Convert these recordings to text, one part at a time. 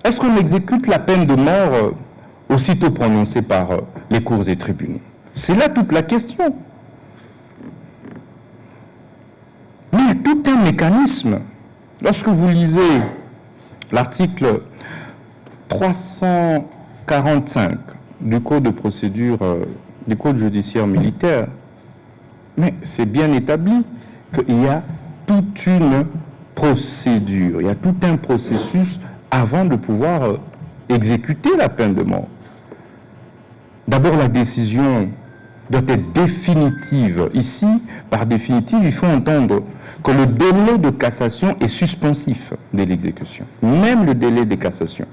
est-ce qu'on exécute la peine de mort aussitôt prononcée par les cours et tribunaux? C'est là toute la question. Mais il y a tout un mécanisme. Lorsque vous lisez l'article 345 du Code de procédure, du Code judiciaire militaire, mais c'est bien établi qu'il y a toute une procédure, il y a tout un processus avant de pouvoir exécuter la peine de mort. D'abord, la décision doit être définitive. Ici, par définitive, il faut entendre que le délai de cassation est suspensif de l'exécution, même le délai de cassation.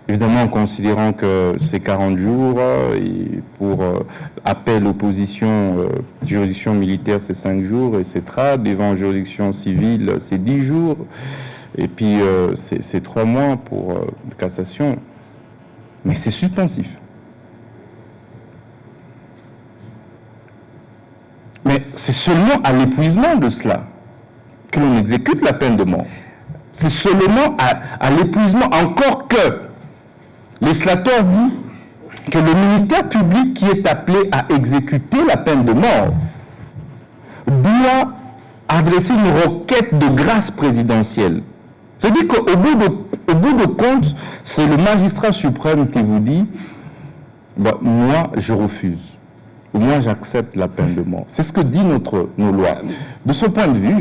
Évidemment, en considérant que c'est 40 jours, et pour appel, opposition, juridiction militaire, c'est 5 jours, etc. Devant juridiction civile, c'est 10 jours, et puis c'est 3 mois pour cassation. Mais c'est suspensif. Mais c'est seulement à l'épuisement de cela que l'on exécute la peine de mort. C'est seulement à l'épuisement, encore que le législateur dit que le ministère public qui est appelé à exécuter la peine de mort doit adresser une requête de grâce présidentielle. C'est-à-dire qu'au bout de compte, c'est le magistrat suprême qui vous dit bah, « moi, je refuse ». Ou moi, j'accepte la peine de mort. C'est ce que dit nos lois. De ce point de vue,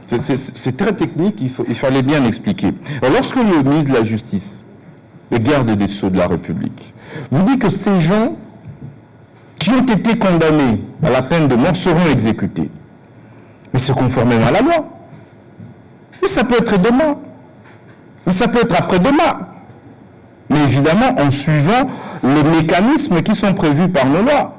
c'est très technique, il fallait bien expliquer. Alors, lorsque le ministre de la Justice, le garde des Sceaux de la République, vous dit que ces gens qui ont été condamnés à la peine de mort seront exécutés, mais c'est conformément à la loi. Mais ça peut être demain, mais ça peut être après-demain. Mais évidemment, en suivant les mécanismes qui sont prévus par nos lois.